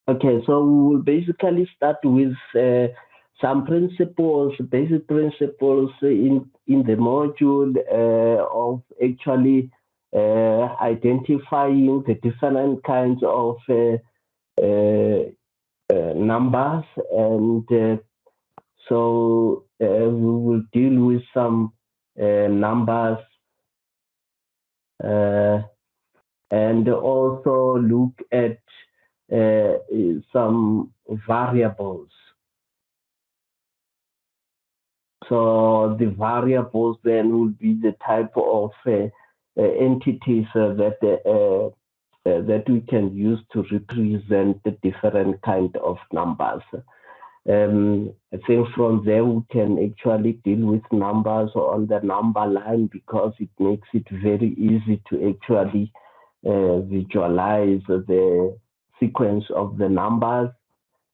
Okay, so we will basically start with some principles, basic principles in the module of actually identifying the different kinds of numbers, and we will deal with some numbers uh, and also look at some variables. So the variables then will be the type of entities that we can use to represent the different kind of numbers. I think from there we can actually deal with numbers on the number line because it makes it very easy to actually visualize the sequence of the numbers,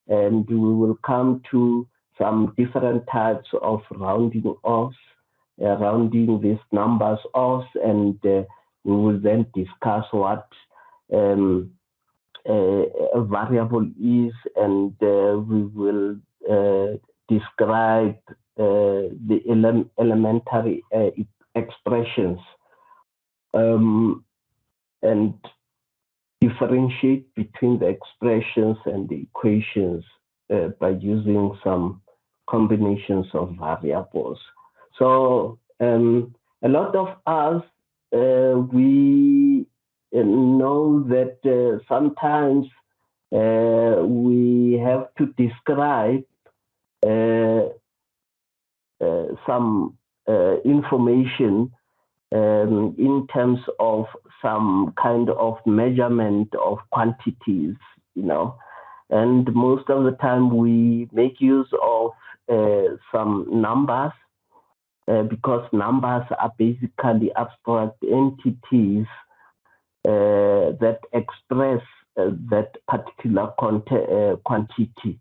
and we will come to some different types of rounding offs, rounding these numbers off, and we will then discuss what um, a variable is, and we will describe the elementary expressions um, and differentiate between the expressions and the equations by using some combinations of variables. So a lot of us, we know that sometimes we have to describe uh, some information in terms of some kind of measurement of quantities, you know. And most of the time we make use of some numbers because numbers are basically abstract entities that express that particular quantity.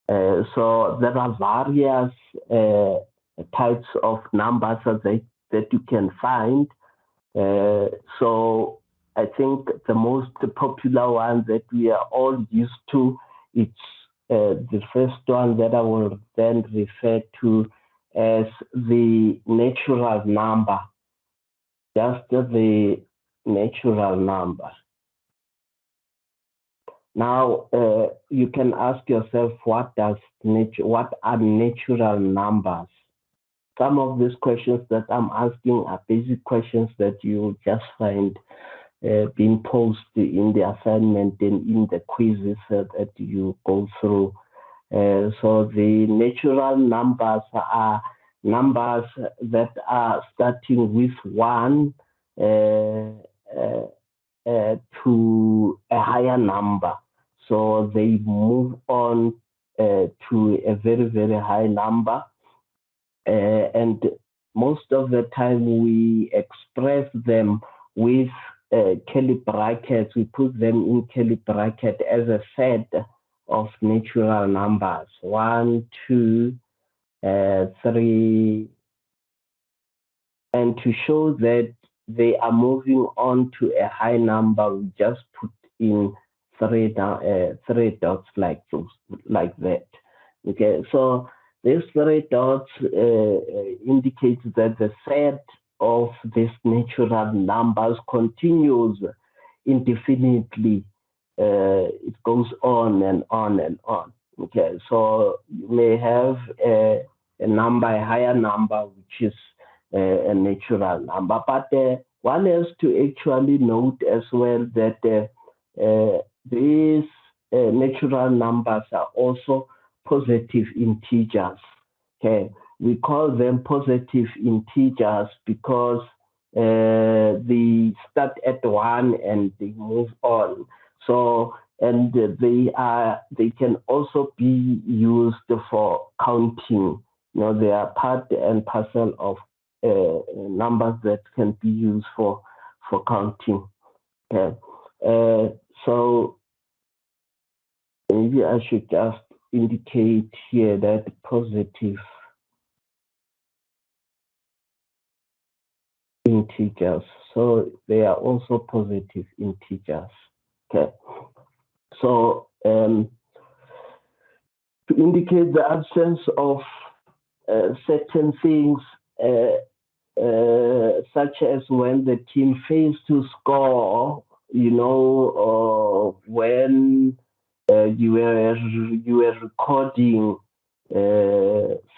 So there are various types of numbers that you can find. So I think the most popular one that we are all used to, it's the first one that I will then refer to as the natural number, just the natural number. Now, you can ask yourself, what are natural numbers? Some of these questions that I'm asking are basic questions that you just find being posed in the assignment and in the quizzes that you go through. So the natural numbers are numbers that are starting with 1 to a higher number. So they move on to a very, very high number. And most of the time we express them with curly brackets. We put them in curly bracket as a set of natural numbers: 1, 2, 3, and to show that they are moving on to a high number, we just put in three dots like those, like that. Okay, so these three dots indicate that the set of these natural numbers continues indefinitely. It goes on and on and on. Okay, so you may have a number, a higher number, which is a natural number. But one has to actually note as well that these natural numbers are also positive integers. Okay, we call them positive integers because they start at 1 and they move on. So, and they can also be used for counting. You know, they are part and parcel of numbers that can be used for counting. Okay. So maybe I should just indicate here that positive integers. So they are also positive integers. Okay. So to indicate the absence of certain things, such as when the team fails to score, or when you were recording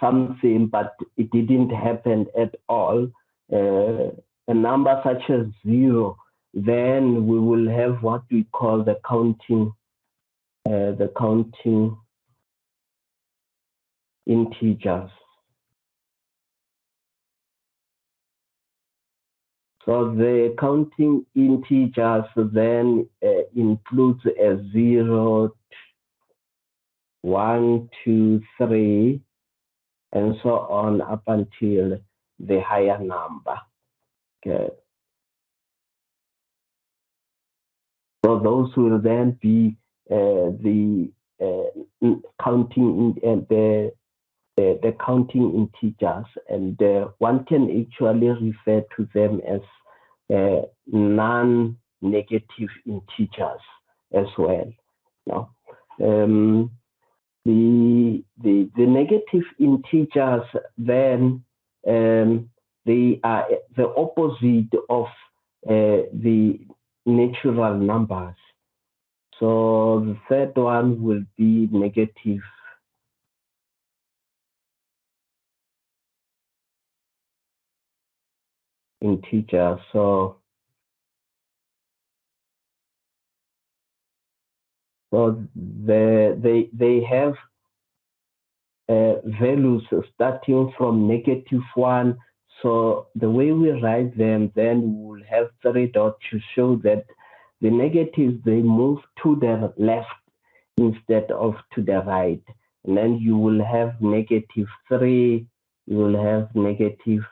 something, but it didn't happen at all. A number such as 0, then we will have what we call the counting integers. So the counting integers then includes a 0, 1, 2, 3, and so on up until the higher number. Okay. So those will then be the counting the counting integers, and one can actually refer to them as non-negative integers as well. No? The negative integers then they are the opposite of the natural numbers. So the third one will be negative integers. So they have values starting from -1. So the way we write them, then we will have 3 dots to show that the negatives, they move to the left instead of to the right. And then you will have -3, you will have -2,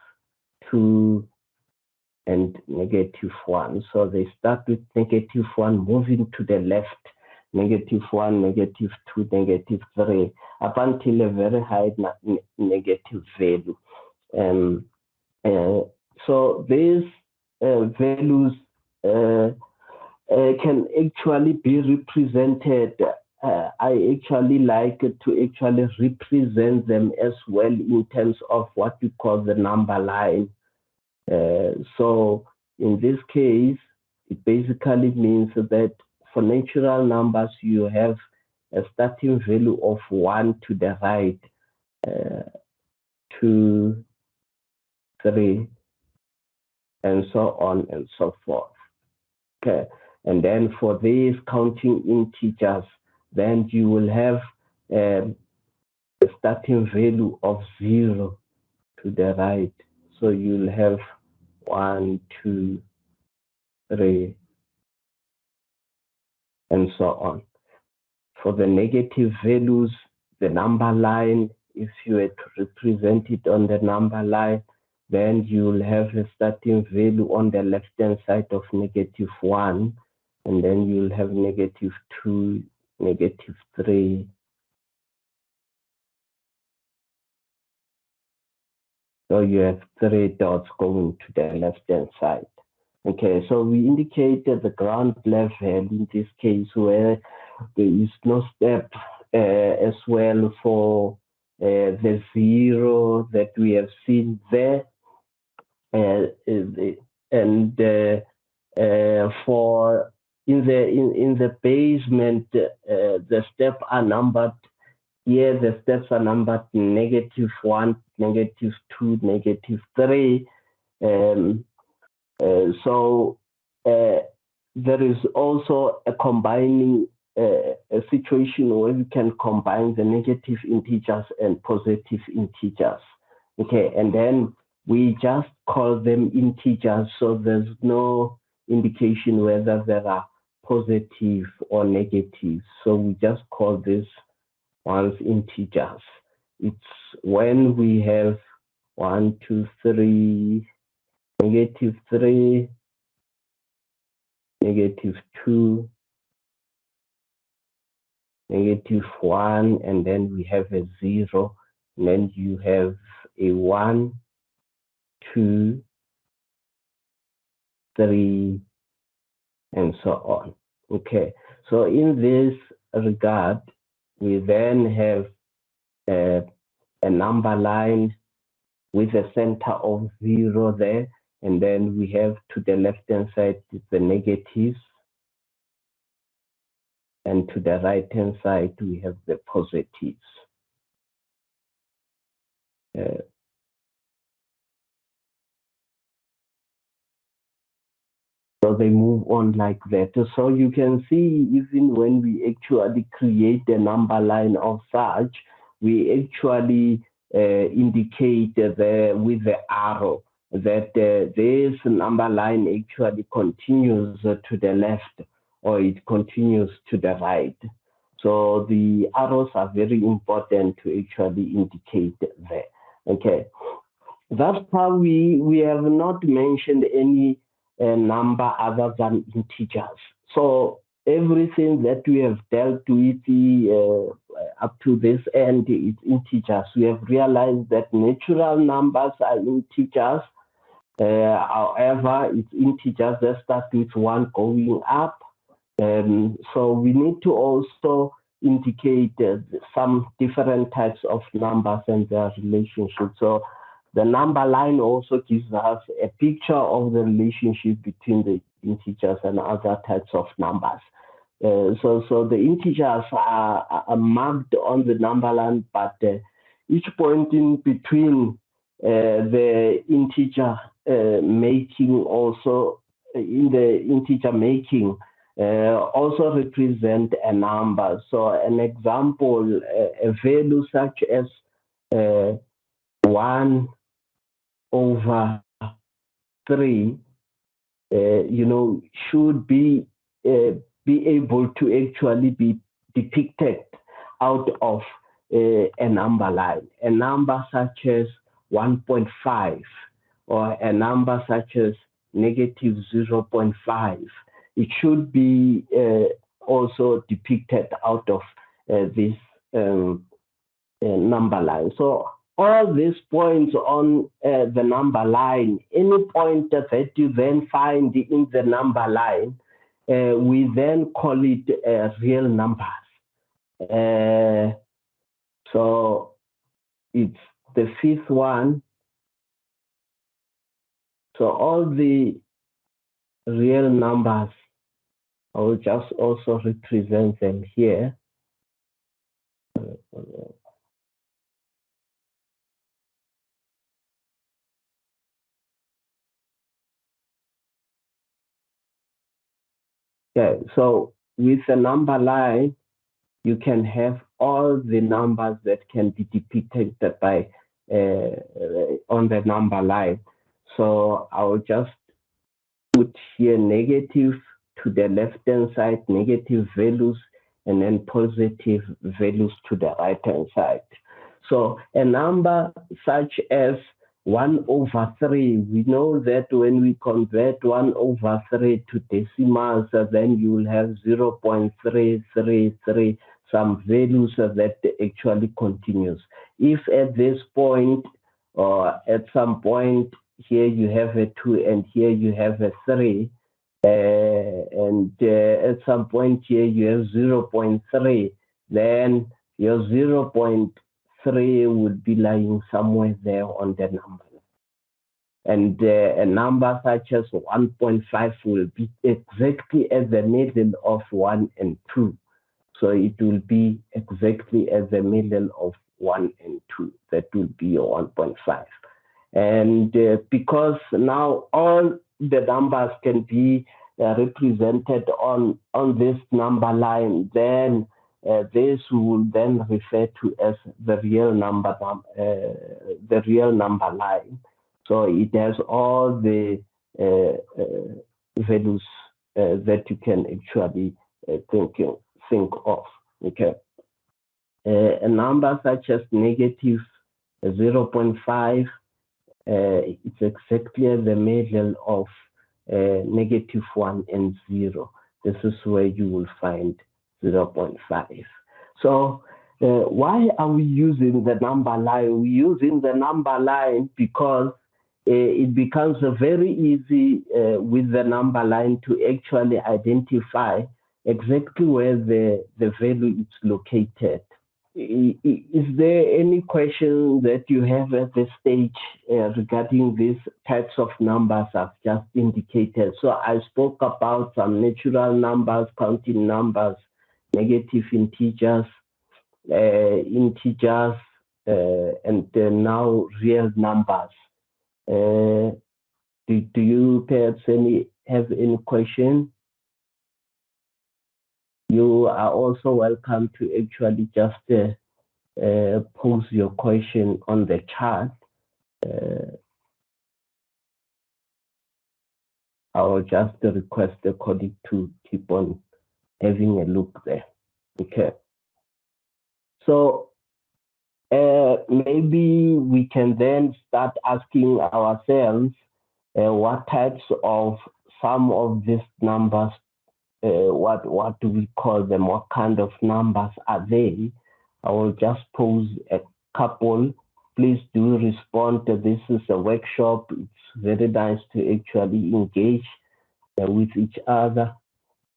and -1. So they start with -1, moving to the left, -1, -2, -3, up until a very high negative value. So these values can actually be represented. I actually like to actually represent them as well in terms of what we call the number line. So in this case, it basically means that for natural numbers, you have a starting value of 1 to the right, 2, 3, and so on and so forth. Okay, and then for these counting integers, then you will have a starting value of 0 to the right. So you'll have 1, 2, 3, and so on. For the negative values, the number line, if you were to represent it on the number line, then you'll have a starting value on the left-hand side of -1, and then you'll have -2, -3. So you have 3 dots going to the left-hand side. Okay, so we indicated the ground level in this case where there is no step as well for the 0 that we have seen there. And for in the basement, the steps are numbered. Here the steps are numbered -1, -2, -3. So there is also a combining a situation where we can combine the negative integers and positive integers. Okay, and then we just call them integers, so there's no indication whether there are positive or negative. So we just call this ones integers. It's when we have 1, 2, 3, -3, -2, -1, and then we have a 0, and then you have a 1, 2, 3, and so on. Okay, so in this regard, we then have a number line with a center of 0 there, and then we have to the left-hand side the negatives, and to the right-hand side we have the positives. So they move on like that. So you can see, even when we actually create a number line of such, we actually indicate with the arrow that this number line actually continues to the left, or it continues to the right. So the arrows are very important to actually indicate there. Okay. Thus far, we have not mentioned any number other than integers. So everything that we have dealt with up to this end is integers. We have realized that natural numbers are integers. However, it's integers that start with 1 going up. So we need to also indicate some different types of numbers and their relationship. So the number line also gives us a picture of the relationship between the integers and other types of numbers. So the integers are marked on the number line, but each point in between the integer making also in the integer making also represent a number. So an example, a value such as 1 over 3, should be able to actually be depicted out of a number line. A number such as 1.5 or a number such as negative 0.5. It should be also depicted out of this number line. So all these points on the number line, any point that you then find in the number line, we then call it real numbers. So it's the 5th one. So all the real numbers, I will just also represent them here. Okay, so with a number line, you can have all the numbers that can be depicted by on the number line. So I'll just put here negative to the left-hand side, negative values, and then positive values to the right-hand side. So a number such as 1 over 3, we know that when we convert 1 over 3 to decimals, then you will have 0.333, some values that actually continues. If at this point or at some point here you have a 2 and here you have a 3, and at some point here you have 0.3, then your 0.3 would be lying somewhere there on the number. And a number such as 1.5 will be exactly at the middle of 1 and 2. So it will be exactly at the middle of 1 and 2. That will be your 1.5. And because now all the numbers can be represented on this number line, then this will then refer to as the real number line. So it has all the values that you can actually think of. Okay, a number such as negative 0.5. It's exactly at the middle of negative 1 and 0. This is where you will find 0.5. So why are we using the number line? We're using the number line because it becomes very easy with the number line to actually identify exactly where the value is located. Is there any question that you have at this stage regarding these types of numbers I've just indicated? So I spoke about some natural numbers, counting numbers, negative integers, and now real numbers. Do you perhaps have any question? You are also welcome to actually just pose your question on the chat. I will just request the colleague to keep on having a look there. Okay. So maybe we can then start asking ourselves what types of some of these numbers, what do we call them? What kind of numbers are they? I will just pose a couple. Please do respond. This is a workshop. It's very nice to actually engage with each other,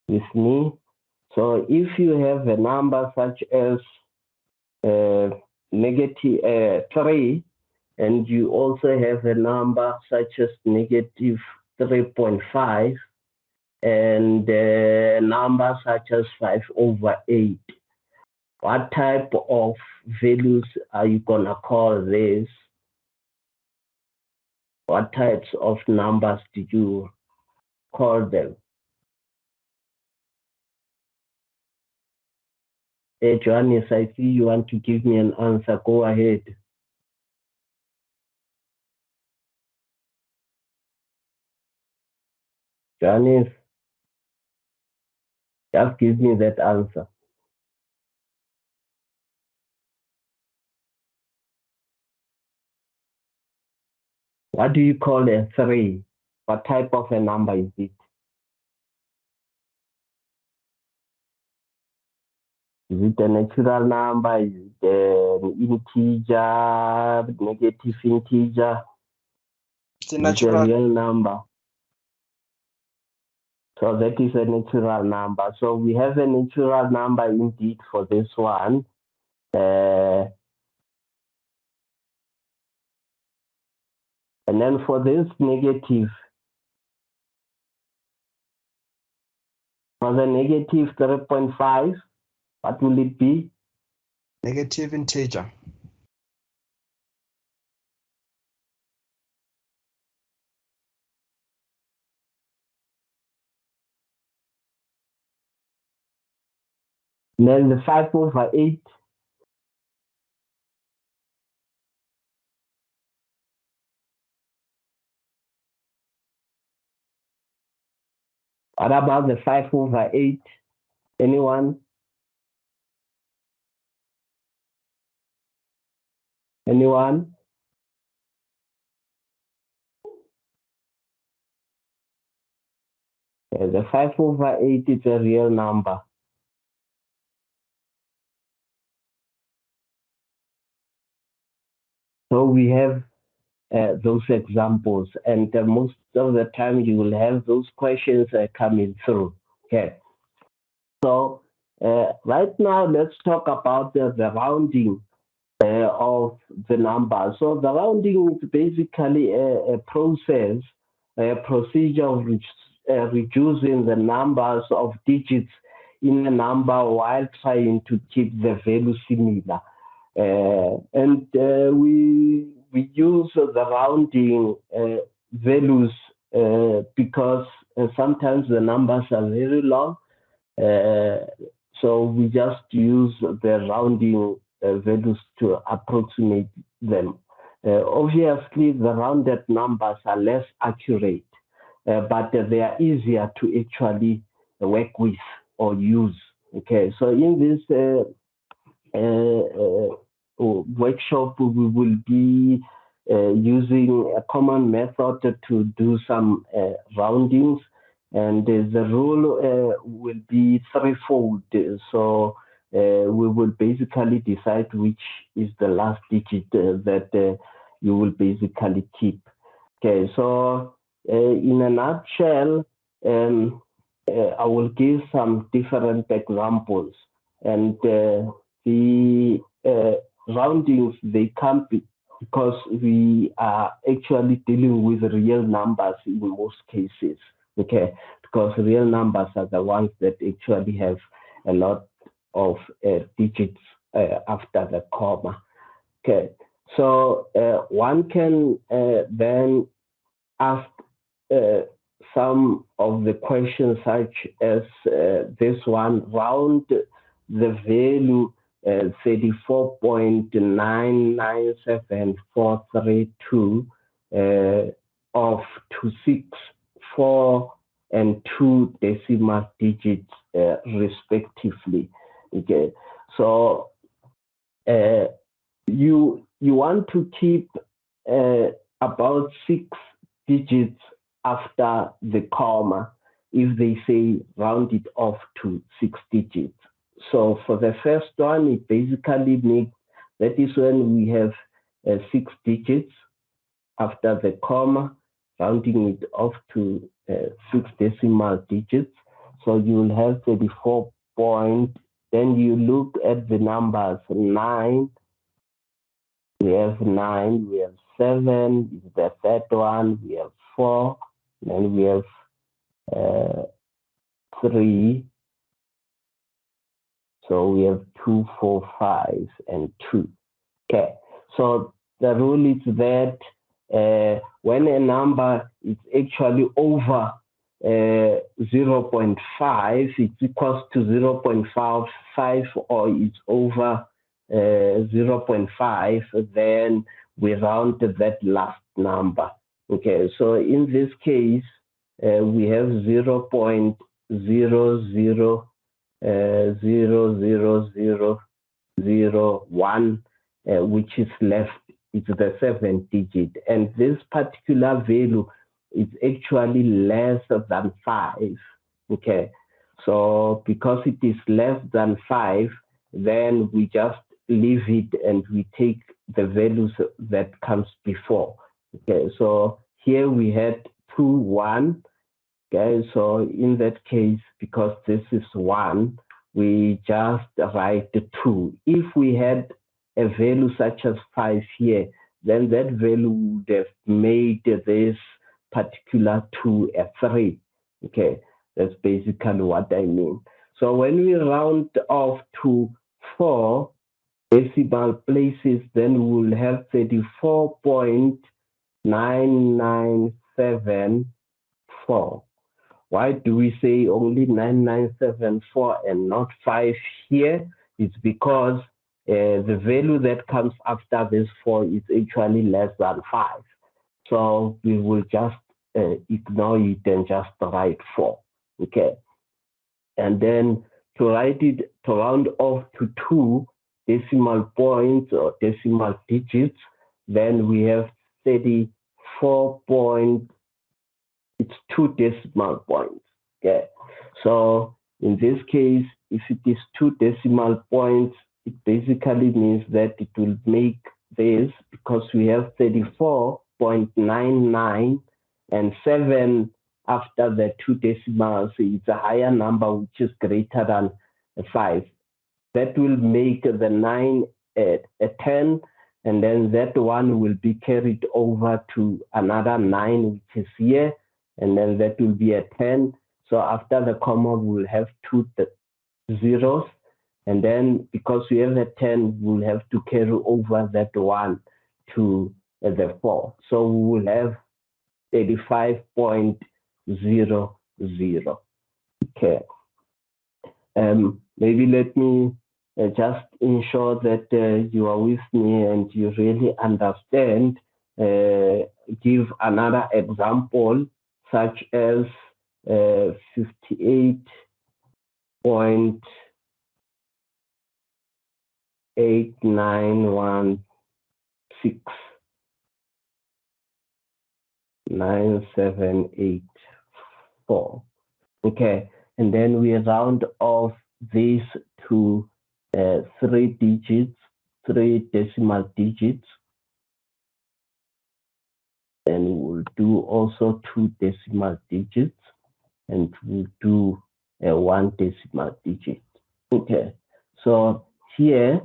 with me. So if you have a number such as negative 3, and you also have a number such as negative 3.5, and a number such as 5/8, what type of values are you gonna call this? What types of numbers did you call them? Hey, Johannes, I see you want to give me an answer. Go ahead. Johannes, just give me that answer. What do you call a 3? What type of a number is it? Is it a natural number? Is it an integer, negative integer? It's a natural. It's a real number. So that is a natural number. So we have a natural number indeed for this one. And then for this negative, for the negative 3.5, what will it be? Negative integer. And then the 5/8. What about the 5/8? Anyone? Anyone? The 5/8 is a real number. So we have those examples, and most of the time you will have those questions coming through. Okay. So right now, let's talk about the rounding of the number. So the rounding is basically a process, a procedure of reducing the numbers of digits in a number while trying to keep the value similar. And we use the rounding values because sometimes the numbers are very long. So we just use the rounding values to approximate them. Obviously, the rounded numbers are less accurate, but they are easier to actually work with or use. Okay, so in this workshop, we will be using a common method to do some roundings, and the rule will be threefold. So we will basically decide which is the last digit that you will basically keep. Okay, so in a nutshell, I will give some different examples, and the roundings they come because we are actually dealing with real numbers in most cases. Okay, because real numbers are the ones that actually have a lot of digits after the comma. Okay, so one can then ask uh, some of the questions such as this one, round the value 34.997432 of to 6, 4, and 2 decimal digits respectively. Okay, so uh, you want to keep about 6 digits after the comma if they say round it off to 6 digits. So for the first one, it basically makes that is when we have 6 digits after the comma, rounding it off to 6 decimal digits. So you will have 34 point. Then you look at the numbers 9. We have 9, we have 7, is the third one, we have 4, then we have 3. So we have 2, 4, 5, and 2. Okay, so the rule is that when a number is actually over 0.5, it's equals to 0.55, or it's over 0.5, then we round that last number. Okay, so in this case, we have 0.000001, which is left. It's the 7th digit, and this particular value is actually less than 5. Okay, so because it is less than 5, then we just leave it and we take the values that comes before. Okay, so here we had 2, 1. Okay, so in that case, because this is 1, we just write 2. If we had a value such as 5 here, then that value would have made this particular 2 a 3. Okay, that's basically what I mean. So when we round off to 4 decimal places, then we'll have 34.9974. Why do we say only 9974 and not 5 here? It's because the value that comes after this 4 is actually less than 5. So we will just ignore it and just write 4. Okay. And then to write it, to round off to 2 decimal points or decimal digits, then we have 34 point, it's 2 decimal points. Okay. So in this case, if it is 2 decimal points, it basically means that it will make this, because we have 34.99 and 7 after the 2 decimals, it's a higher number which is greater than 5. That will make the 9 a 10, and then that one will be carried over to another 9, which is here, and then that will be a 10. So after the comma, we'll have 2 zeros, and then because we have a 10, we'll have to carry over that 1 to the 4. So we will have 35.00. Okay. Maybe let me just ensure that you are with me and you really understand. Give another example, such as 58.89169784. Okay, and then we round off this to 3 digits, 3 decimal digits. Then we'll do also 2 decimal digits. and we do 1 decimal digit. Okay, so here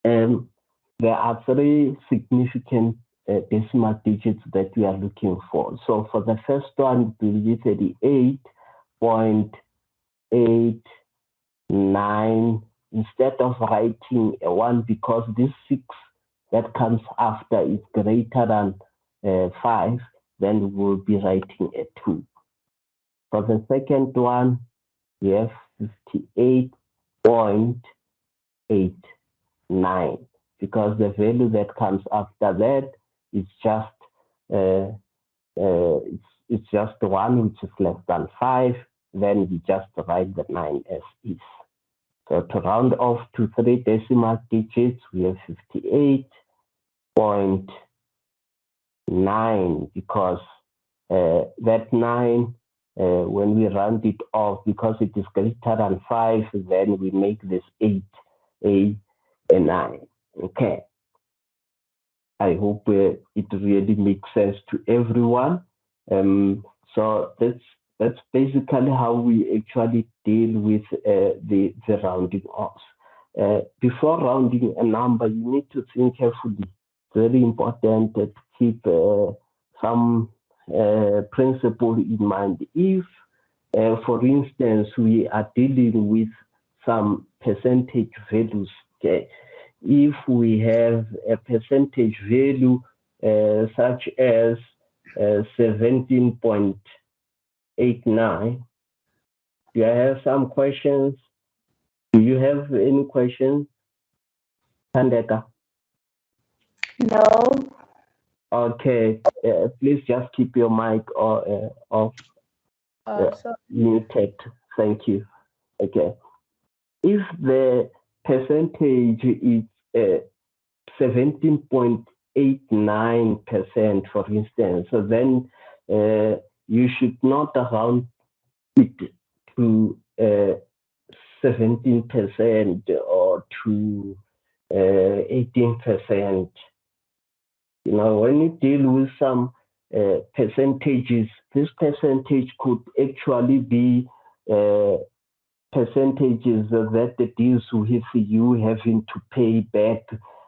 there are 3 significant decimal digits that we are looking for. So for the first one, it will be 38.89. Instead of writing a 1, because this 6 that comes after is greater than 5, then we'll be writing a 2. For the second one, we have 58.89, because the value that comes after that is just it's just 1, which is less than 5. Then we just write the 9 as is. So to round off to 3 decimal digits, we have 58.9, because that 9, when we round it off, because it is greater than 5, then we make this 8 a 9. Okay. I hope it really makes sense to everyone. So that's basically how we actually deal with the rounding off. Before rounding a number, you need to think carefully. Very important to keep some principle in mind. If, for instance, we are dealing with some percentage values, okay, if we have a percentage value such as 17.89, do I have some questions? Do you have any questions, Tandeka? No. Okay, please just keep your mic off, muted. Thank you. Okay. If the percentage is 17.89%, for instance, so then you should not round it to 17% or to 18%. You know, when you deal with some percentages, this percentage could actually be percentages that deals with you having to pay back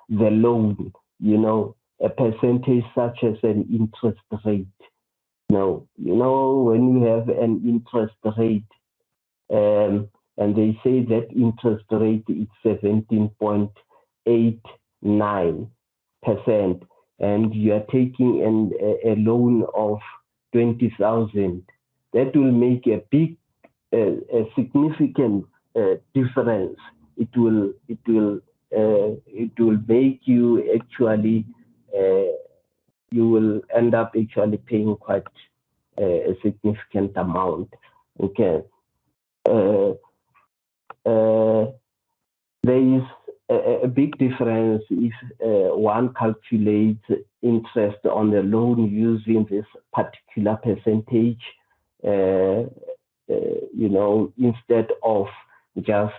the loan, you know, a percentage such as an interest rate. Now, you know, when you have an interest rate, and they say that interest rate is 17.89%, and you are taking a loan of 20,000, that will make a significant difference. It will make you actually you will end up actually paying quite a significant amount. Okay. There is a big difference if one calculates interest on the loan using this particular percentage, you know, instead of just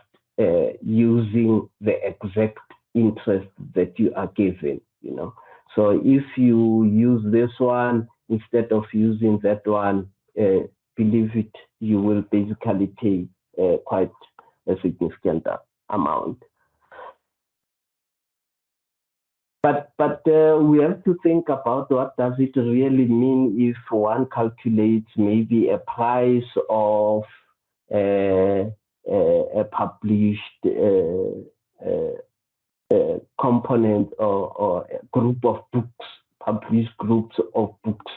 using the exact interest that you are given, you know. So if you use this one instead of using that one, believe it, you will basically pay quite a significant amount. But we have to think about what does it really mean if one calculates maybe a price of a published component or a group of books, published groups of books.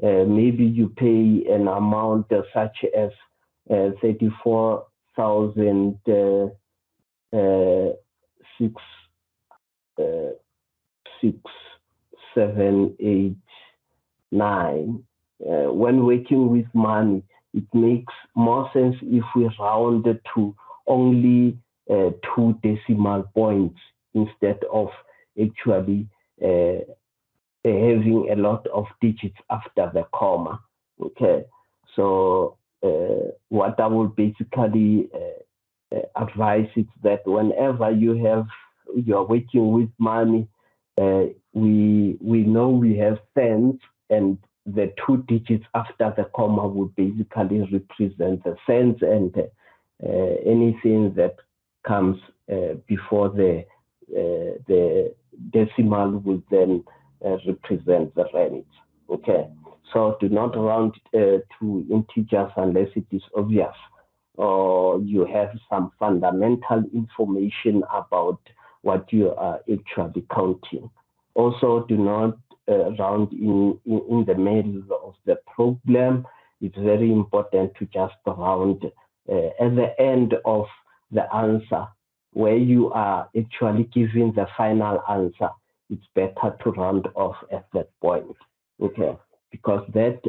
Maybe you pay an amount such as 34,678.9. When working with money, it makes more sense if we round it to only 2 decimal points instead of actually having a lot of digits after the comma. Okay, so what I will basically advise is that whenever you're working with money, we know we have cents, and the 2 digits after the comma would basically represent the cents, and anything that comes before the decimal will then represent the rands. Okay, so do not round to integers unless it is obvious or you have some fundamental information about what you are actually counting. Also, do not round in the middle of the problem. It's very important to just round at the end of the answer, where you are actually giving the final answer. It's better to round off at that point, okay? Because that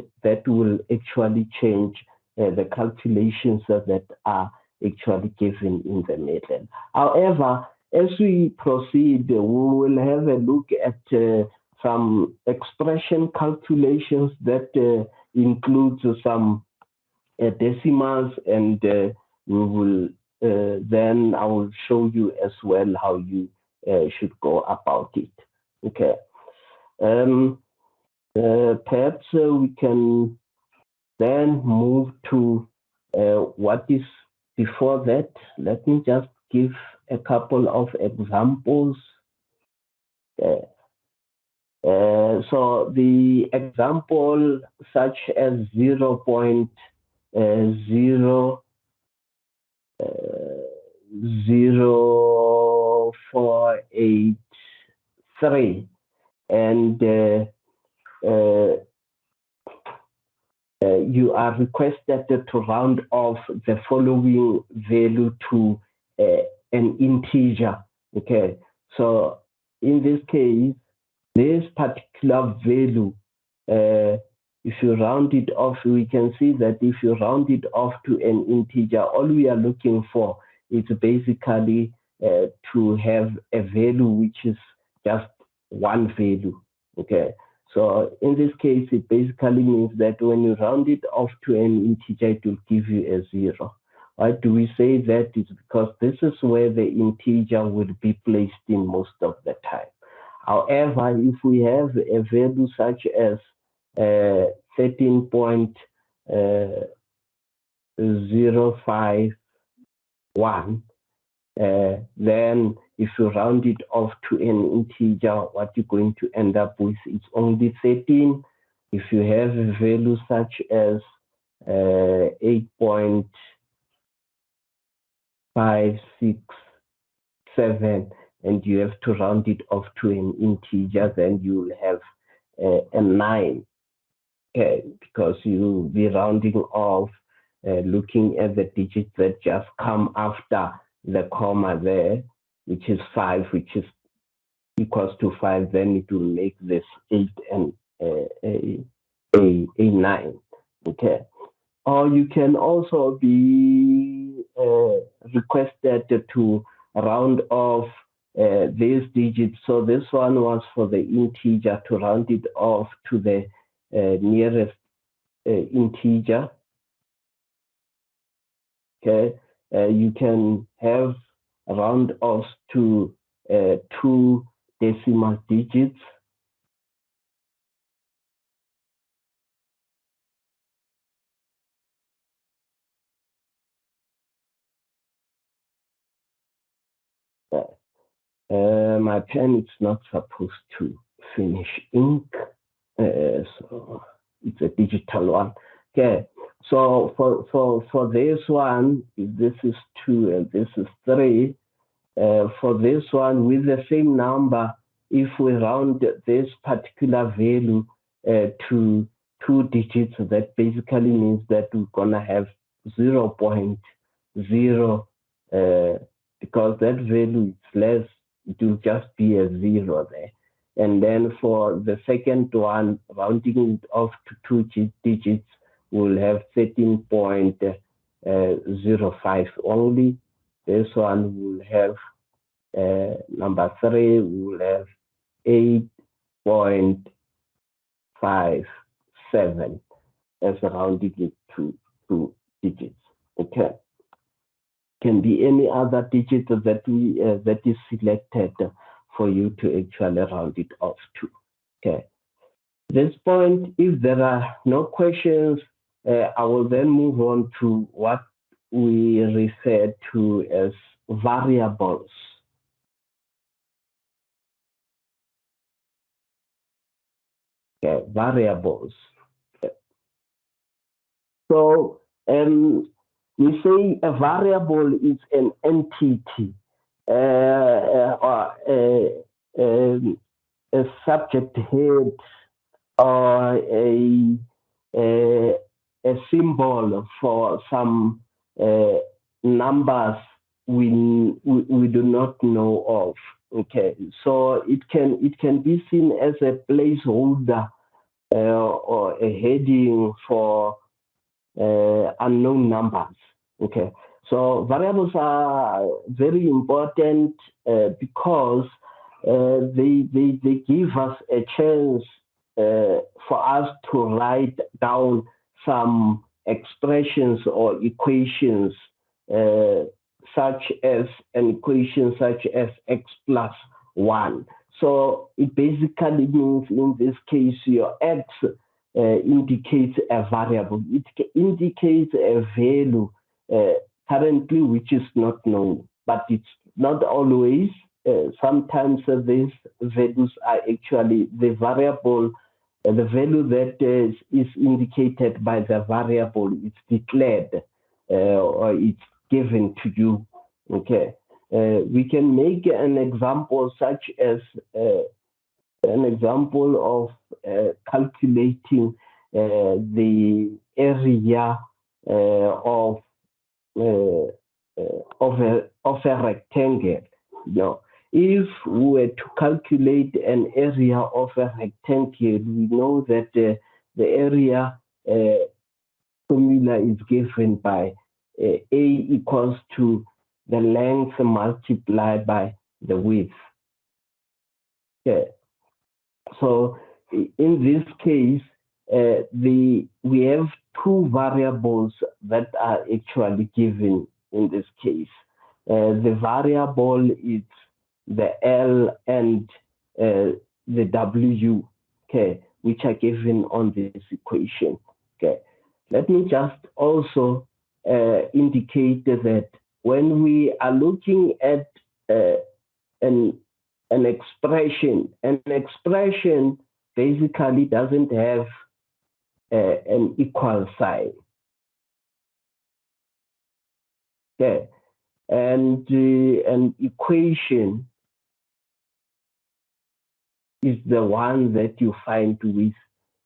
will actually change the calculations that are actually given in the middle. However, as we proceed, we will have a look at some expression calculations that includes some decimals, and we will then I will show you as well how you should go about it. Okay. Perhaps we can then move to what is before that. Let me just give a couple of examples. So the example such as 0.0483, and you are requested to round off the following value to an integer. Okay, so in this case, this particular value, if you round it off, we can see that if you round it off to an integer, all we are looking for is basically to have a value which is just one value. Okay, so in this case, it basically means that when you round it off to an integer, it will give you a 0. Why do we say that? It's because this is where the integer will be placed in most of the time. However, if we have a value such as 13.051, then if you round it off to an integer, what you're going to end up with is only 13. If you have a value such as 8.567, and you have to round it off to an integer, then you will have a 9. Okay, because you'll be rounding off, looking at the digits that just come after the comma there, which is 5, which is equals to 5, then it will make this 8 and a 9. Okay. Or you can also be requested to round off these digits. So this one was for the integer, to round it off to the nearest integer. Okay, you can have round offs to 2 decimal digits. My pen is not supposed to finish ink, so it's a digital one. Okay, so for this one, this is 2 and this is 3. For this one, with the same number, if we round this particular value to 2 digits, that basically means that we're gonna have 0.0, because that value is less, it will just be a 0 there. And then for the second one, rounding it off to 2 digits, we'll have 13.05 only. This one will have number 3, we will have 8.57 as rounding it to 2 digits. Okay. Can be any other digit that that is selected for you to actually round it off to. Okay. At this point, if there are no questions, I will then move on to what we refer to as variables. Okay, variables. Okay. So we say a variable is an entity or a subject head or a, a symbol for some numbers we do not know of. Okay, so it can be seen as a placeholder or a heading for unknown numbers. Okay, so variables are very important because they give us a chance for us to write down some expressions or equations, uh, such as an equation such as x plus 1. So it basically means in this case your x indicates a variable. It indicates a value currently which is not known, but it's not always. Sometimes these values are actually the variable, the value that is indicated by the variable is declared or it's given to you. Okay. We can make an example such as an example of calculating the area of of a rectangle. Now, if we were to calculate an area of a rectangle, we know that the area formula is given by A equals to the length multiplied by the width. Okay. So in this case, we have two variables that are actually given in this case. The variable is the L and the W, okay, which are given on this equation. Okay, let me just also indicate that when we are looking at an an expression basically doesn't have an equal sign. Okay, and an equation is the one that you find with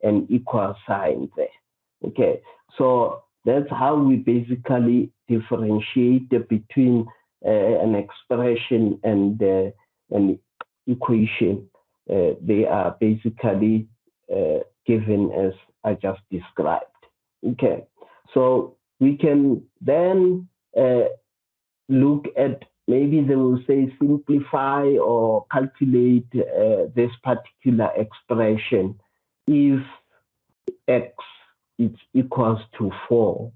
an equal sign there. Okay, so that's how we basically differentiate between an expression and an equation. They are basically given as I just described. Okay, so we can then look at, maybe they will say, simplify or calculate this particular expression if x is equals to 4.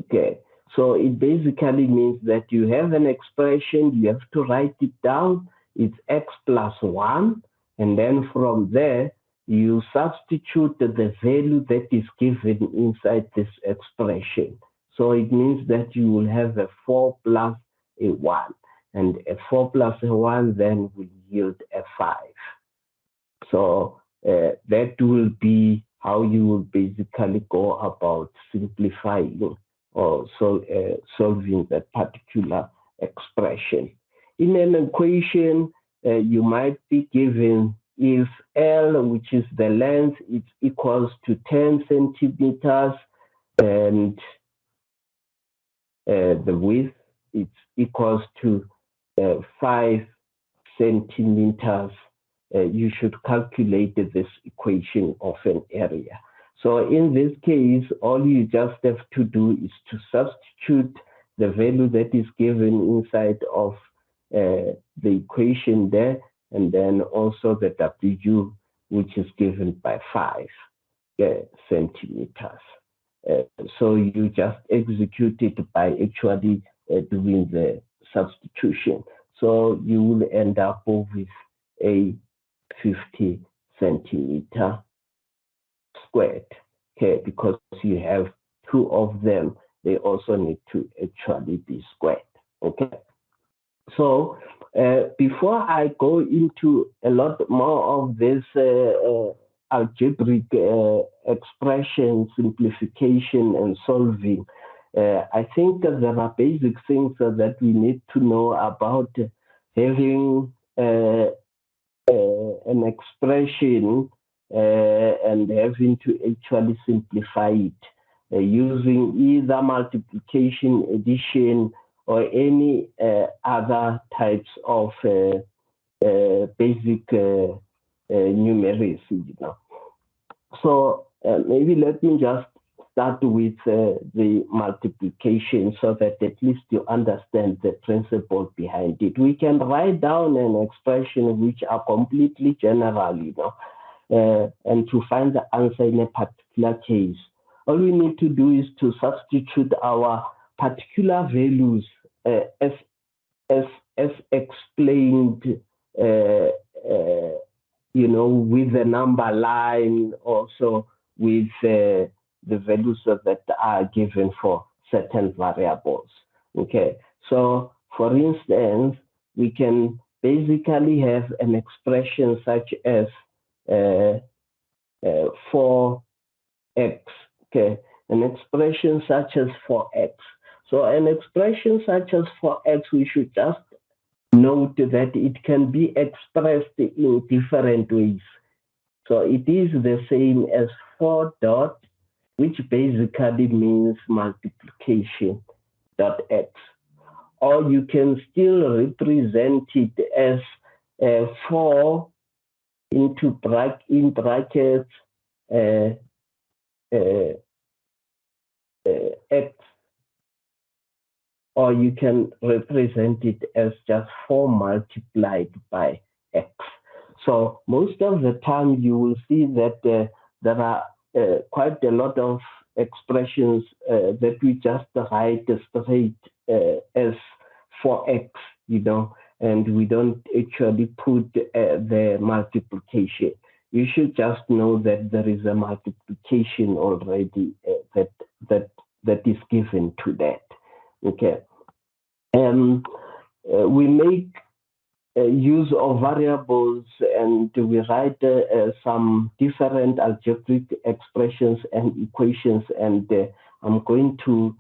Okay, so it basically means that you have an expression, you have to write it down, it's x plus 1, and then from there you substitute the value that is given inside this expression. So it means that you will have a 4 plus a 1, and a 4 plus a 1 then will yield a 5. So that will be how you will basically go about simplifying or solving that particular expression. In an equation, you might be given if L, which is the length, is equals to 10 centimeters, and the width is equals to 5 centimeters, you should calculate this equation of an area. So in this case, all you just have to do is to substitute the value that is given inside of the equation there, and then also the W, which is given by 5 centimeters. So you just execute it by actually doing the substitution. So you will end up with a 50 centimeter squared, okay, because you have two of them, they also need to actually be squared, okay. So before I go into a lot more of this algebraic expression, simplification, and solving, I think there are basic things that we need to know about having an expression and having to actually simplify it using either multiplication, addition, or any other types of basic numeracy. So maybe let me just start with the multiplication so that at least you understand the principle behind it. We can write down an expression which are completely general, and to find the answer in a particular case. All we need to do is to substitute our particular values as explained, with the number line, also with the values that are given for certain variables. Okay, so for instance, we can basically have an expression such as 4x, okay, an expression such as 4x. So an expression such as 4x, we should just note that it can be expressed in different ways. So it is the same as 4 dot, which basically means multiplication dot x. Or you can still represent it as 4 into in brackets x, or you can represent it as just 4 multiplied by x. So most of the time you will see that there are quite a lot of expressions that we just write straight as 4x, and we don't actually put the multiplication. You should just know that there is a multiplication already that is given to that. Okay. We make use of variables, and we write some different algebraic expressions and equations, and I'm going to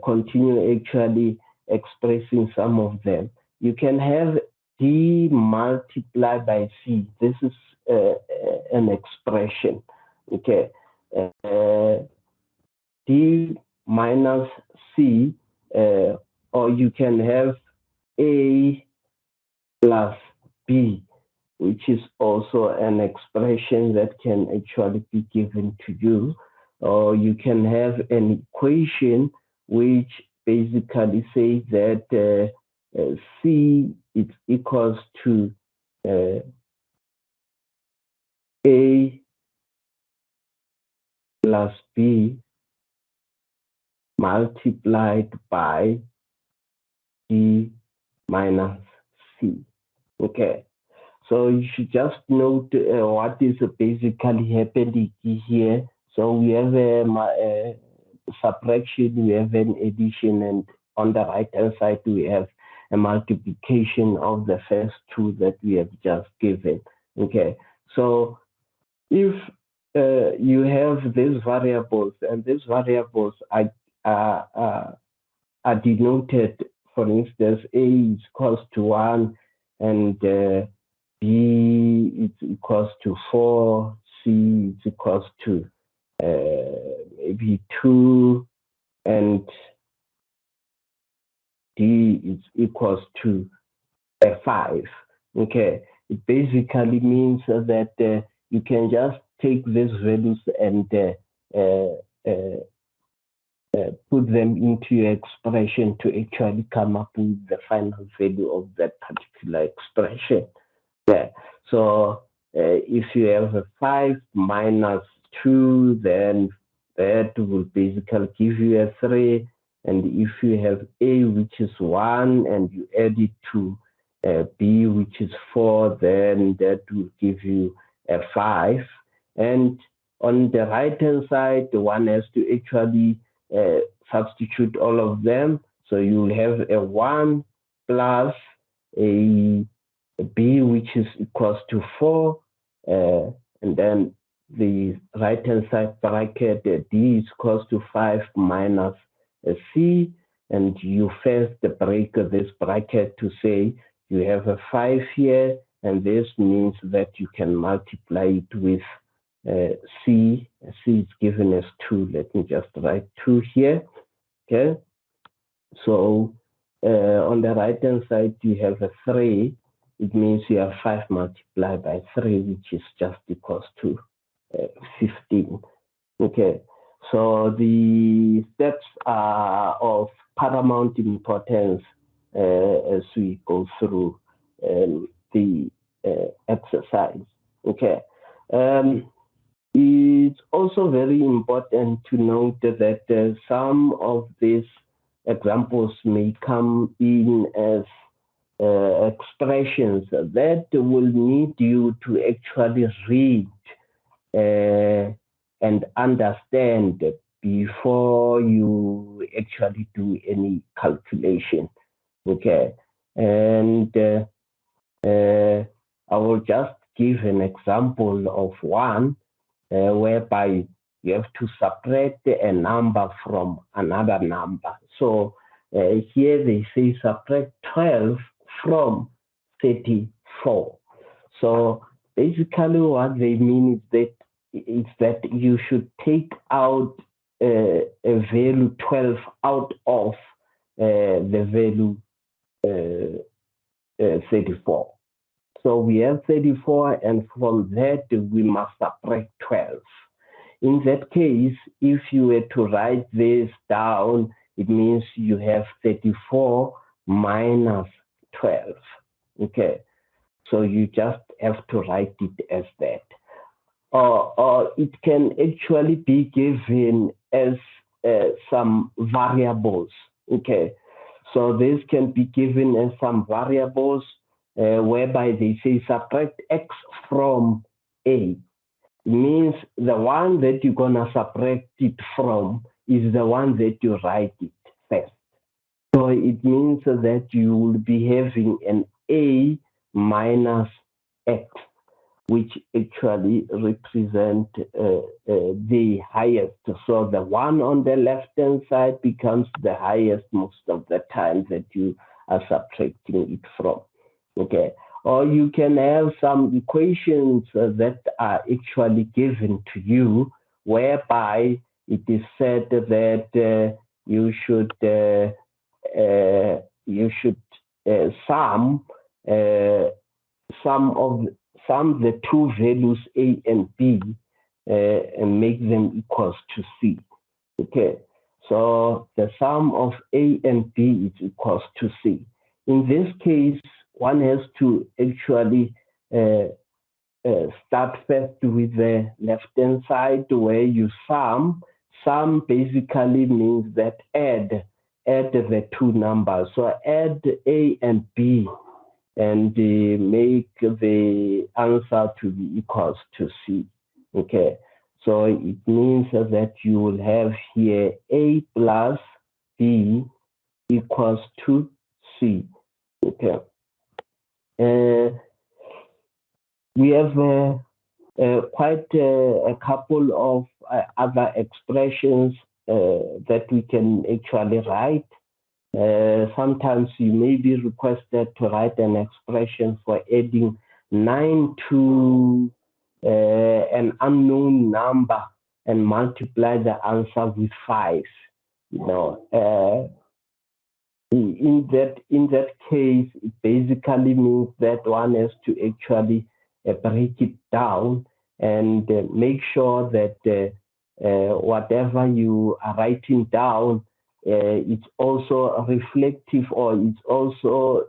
continue actually expressing some of them. You can have D multiplied by C. This is an expression, okay. D minus C, or you can have A plus B, which is also an expression that can actually be given to you. Or you can have an equation which basically says that C is equals to A plus B multiplied by D minus C. Okay, so you should just note what is basically happening here. So we have a subtraction, we have an addition, and on the right hand side we have a multiplication of the first two that we have just given. Okay, so if you have these variables, and these variables are denoted, for instance, A is equals to 1, and B is equals to 4, C is equals to maybe 2, and D is equals to 5. Okay, it basically means that you can just take these values and put them into your expression to actually come up with the final value of that particular expression. Yeah. So if you have a 5 minus 2, then that will basically give you a 3. And if you have A, which is 1, and you add it to B, which is 4, then that will give you a 5. And On the right-hand side, one has to actually substitute all of them. So you will have a 1 plus a b, which is equals to 4, and then the right-hand side bracket, d is equals to 5 minus c, and you first break this bracket to say you have a 5 here, and this means that you can multiply it with c. C is given as 2. Let me just write 2 here. Okay, so on the right hand side you have a 3. It means you have 5 multiplied by 3, which is just equals to 15. Okay, so the steps are of paramount importance as we go through the exercise. Okay. It's also very important to note that some of these examples may come in as expressions that will need you to actually read and understand before you actually do any calculation. Okay, and I will just give an example of one whereby you have to subtract a number from another number. So here they say subtract 12 from 34. So basically what they mean is that you should take out a value 12 out of the value 34. So we have 34, and from that we must subtract 12. In that case, if you were to write this down, it means you have 34 minus 12. Okay, so you just have to write it as that. Or it can actually be given as some variables. Okay, so this can be given as some variables whereby they say subtract x from a. It means the one that you're gonna subtract it from is the one that you write it first. So it means that you will be having an a minus x, which actually represent the highest. So the one on the left-hand side becomes the highest most of the time that you are subtracting it from. Okay, or you can have some equations that are actually given to you, whereby it is said that you should sum the two values a and b and make them equals to c. Okay, so the sum of a and b is equals to c. In this case, one has to actually start first with the left-hand side where you sum. Sum basically means that add the two numbers. So add a and b and make the answer to be equals to c. Okay, so it means that you will have here a plus b equals to c. Okay. We have quite a couple of other expressions that we can actually write. Sometimes you may be requested to write an expression for adding 9 to an unknown number and multiply the answer with 5. You know, in that case, it basically means that one has to actually break it down and make sure that whatever you are writing down, it's also reflective, or it's also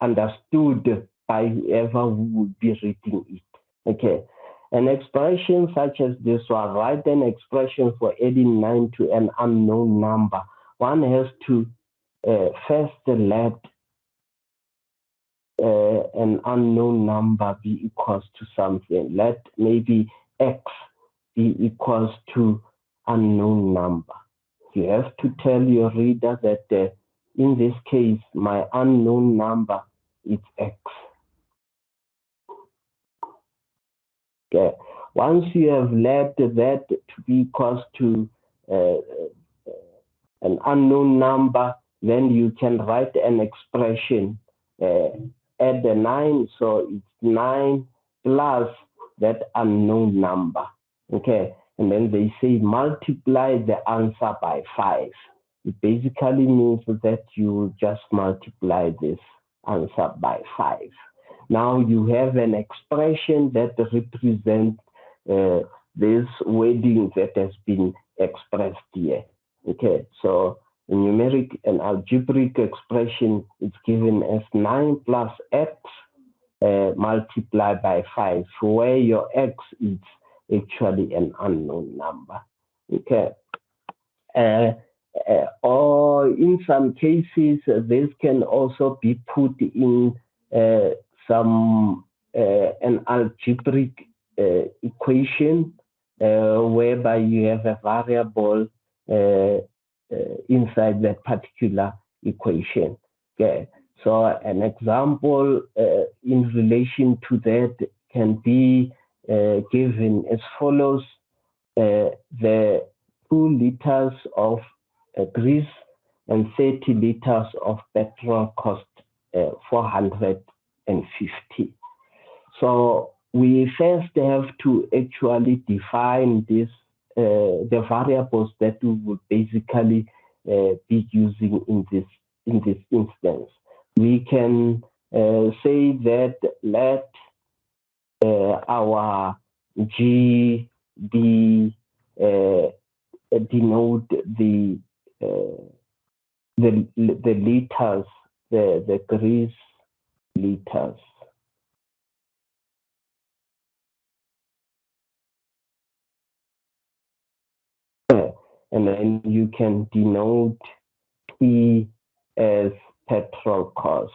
understood by whoever would be reading it. Okay, an expression such as this one, write an expression for adding 9 to an unknown number. One has to first let an unknown number be equals to something. Let maybe x be equals to unknown number. You have to tell your reader that in this case, my unknown number is X. Okay. Once you have let that to be equals to an unknown number, then you can write an expression, add the 9, so it's 9 plus that unknown number. Okay, and then they say multiply the answer by 5. It basically means that you just multiply this answer by 5. Now you have an expression that represents this wording that has been expressed here. Okay, so a numeric and algebraic expression is given as 9 plus x multiplied by 5, where your x is actually an unknown number. Okay. Or in some cases, this can also be put in an algebraic equation whereby you have a variable inside that particular equation. Okay, so an example in relation to that can be given as follows: the 2 liters of grease and 30 liters of petrol cost 450. So we first have to actually define this, the variables that we would basically be using in this instance. We can say that let our G be denote the liters, the grease liters. And then you can denote P as petrol cost.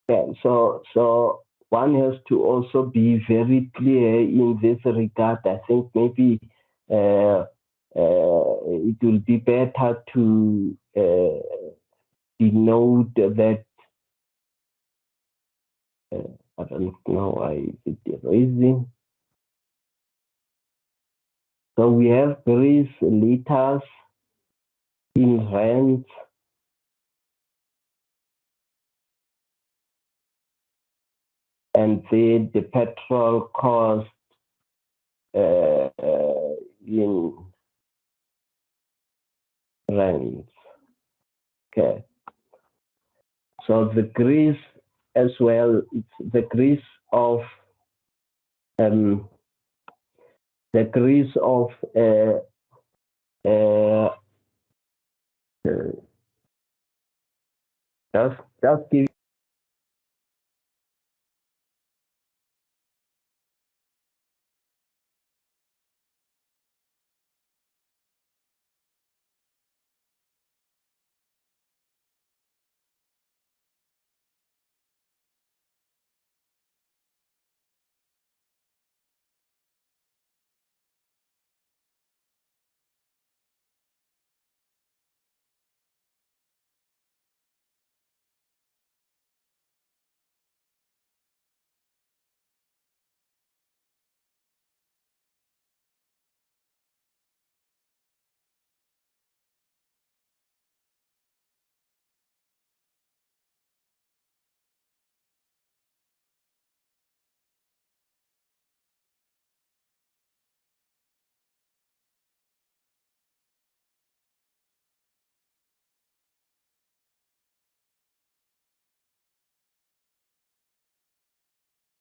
Yeah, so one has to also be very clear in this regard. I think maybe it will be better to denote that. I don't know why is it erasing. So we have grease liters in rands. And then the petrol cost in rands. Okay. So the grease as well, it's the grease of just give.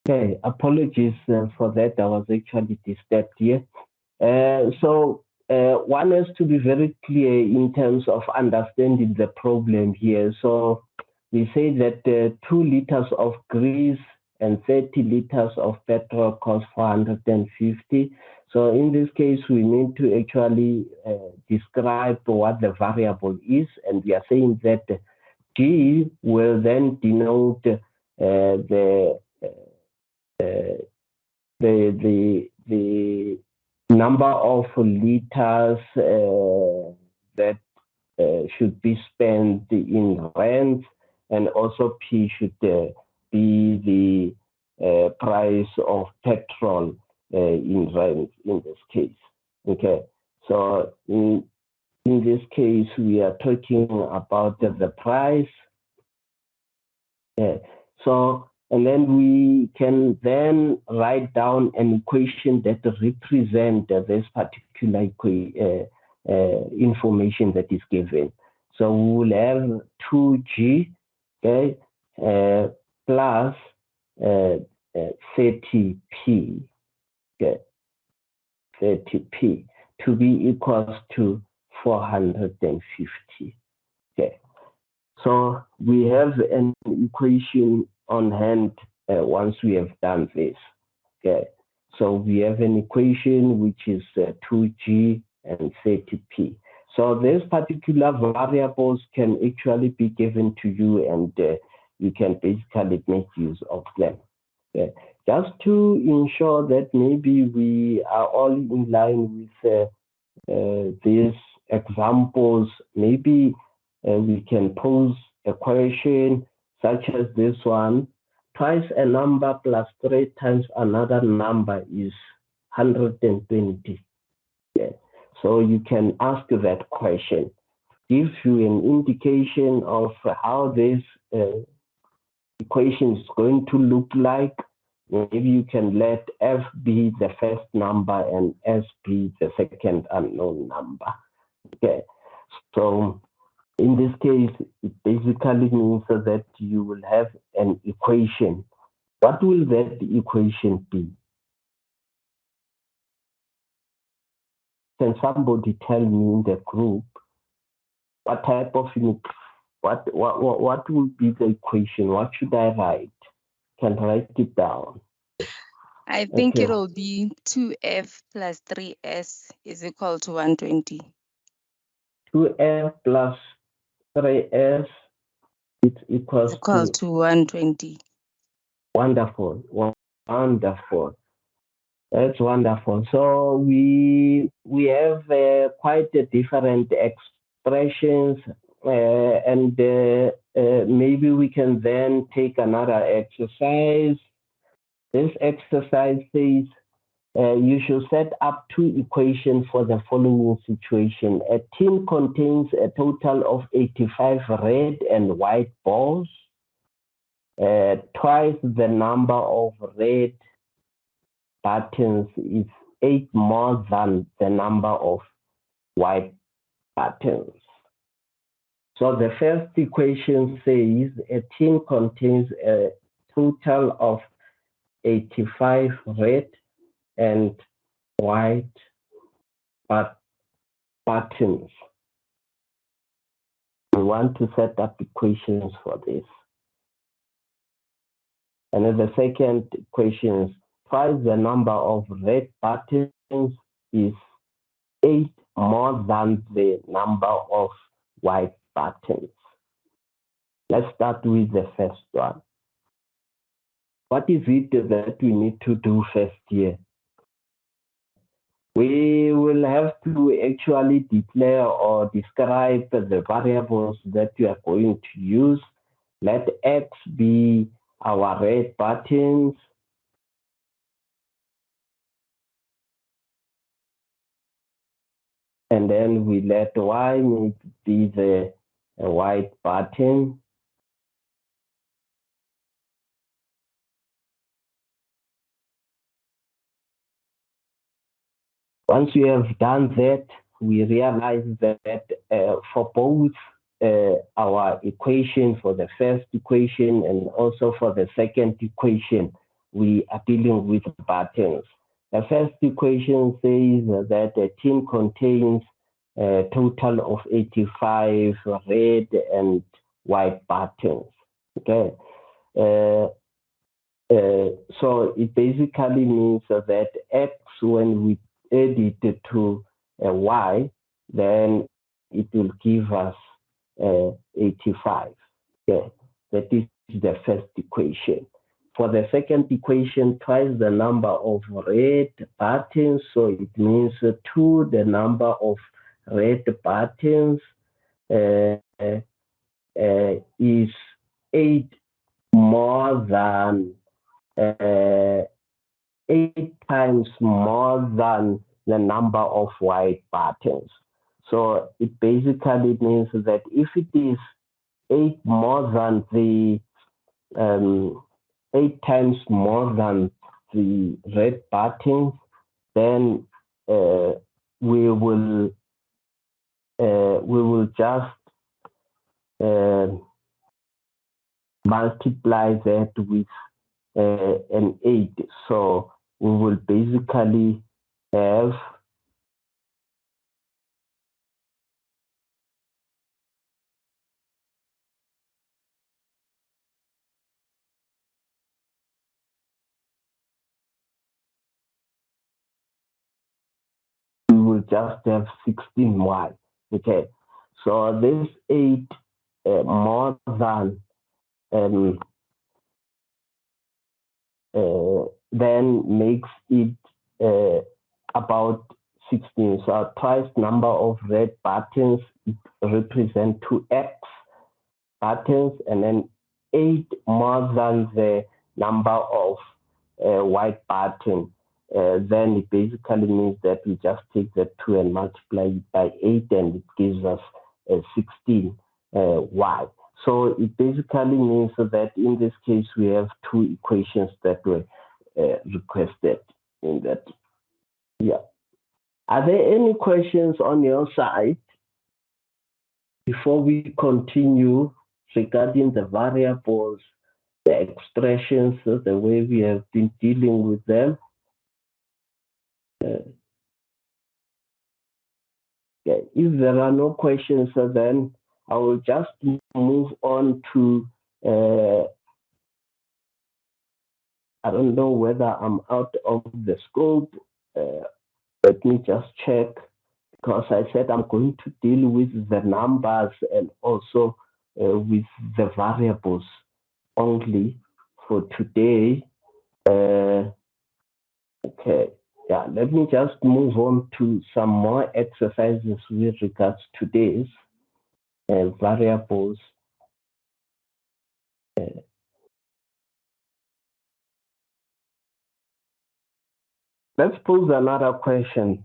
Okay, apologies for that. I was actually disturbed here. So one has to be very clear in terms of understanding the problem here. So we say that 2 liters of grease and 30 liters of petrol costs 450. So in this case, we need to actually describe what the variable is, and we are saying that G will then denote the number of liters that should be spent in rent, and also P should be the price of petrol in rent in this case. Okay, so in this case, we are talking about the price. So, and then we can then write down an equation that represents this particular information that is given. So we will have 2G, okay, plus 30P, okay, 30P to be equals to 450. Okay. So we have an equation on hand once we have done this. Okay. So we have an equation which is 2G and 30P. So these particular variables can actually be given to you, and you can basically make use of them. Okay. Just to ensure that maybe we are all in line with these examples, maybe we can pose a question such as this one. Twice a number plus 3 times another number is 120. Yeah. So you can ask that question. Gives you an indication of how this equation is going to look like. Maybe you can let F be the first number and S be the second unknown number. Okay. So in this case, it basically means that you will have an equation. What will that equation be? Can somebody tell me in the group what type of what will be the equation? What should I write? Can write it down. I think it'll be 2F plus 3S is equal to 120. 2F plus 3S is equal to 120. Wonderful, wonderful. That's wonderful. So we have quite different expressions, and maybe we can then take another exercise. This exercise says you should set up 2 equations for the following situation. A tin contains a total of 85 red and white balls, twice the number of red buttons is 8 more than the number of white buttons. So the first equation says a tin contains a total of 85 red and white buttons. We want to set up equations for this. And then the second equation is twice the number of red buttons is 8 more than the number of white buttons. Let's start with the first one. What is it that we need to do first here? We will have to actually declare or describe the variables that we are going to use. Let X be our red buttons. And then we let Y be the white button. Once we have done that, we realize that for both our equation, for the first equation and also for the second equation, we are dealing with buttons. The first equation says that a tin contains a total of 85 red and white buttons. Okay. So it basically means that x, when we add it to y, then it will give us 85. Okay, that is the first equation. For the second equation, twice the number of red buttons, so it means 2 the number of red buttons is 8 more than 8 times more than the number of white buttons. So it basically means that if it is 8 more than the 8 times more than the red buttons, then we will just multiply that with an 8. So we will basically have we will just have 16y. Okay, so this 8 more than then makes it about 16. So twice number of red buttons represent 2x buttons, and then 8 more than the number of white button. Then it basically means that we just take the 2 and multiply it by 8, and it gives us 16 y. So it basically means that in this case we have 2 equations that were requested in that. Yeah. Are there any questions on your side before we continue regarding the variables, the expressions, the way we have been dealing with them? Okay. If there are no questions, then I will just move on to, I don't know whether I'm out of the scope. Let me just check, because I said I'm going to deal with the numbers and also with the variables only for today. Okay, yeah, let me just move on to some more exercises with regards to this variables. Let's pose another question.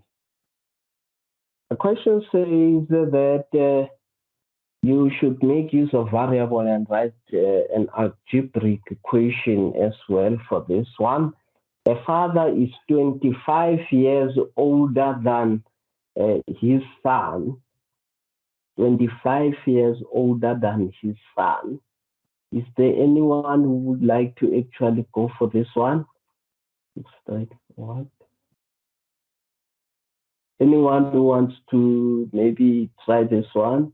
The question says that you should make use of variable and write an algebraic equation as well for this one. The father is 25 years older than his son, 25 years older than his son. Is there anyone who would like to actually go for this one? What? Anyone who wants to maybe try this one?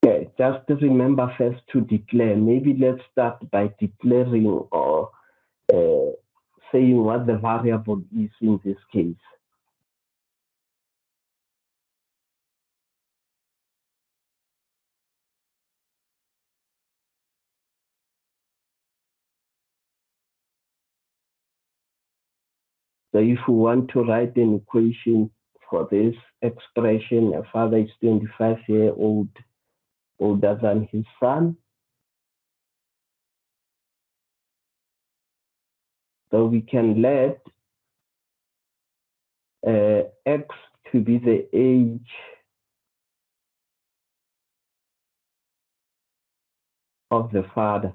Okay, just remember first to declare. Maybe let's start by declaring or saying what the variable is in this case. So if we want to write an equation for this expression, a father is 25 years old, older than his son. So we can let x to be the age of the father.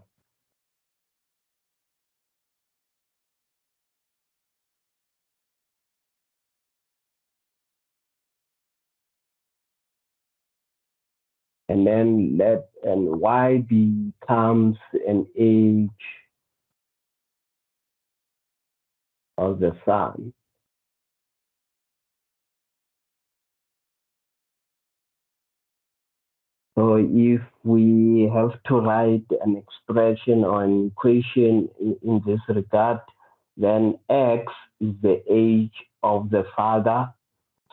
And then let and y becomes an age of the son. So if we have to write an expression or an equation in this regard, then X is the age of the father.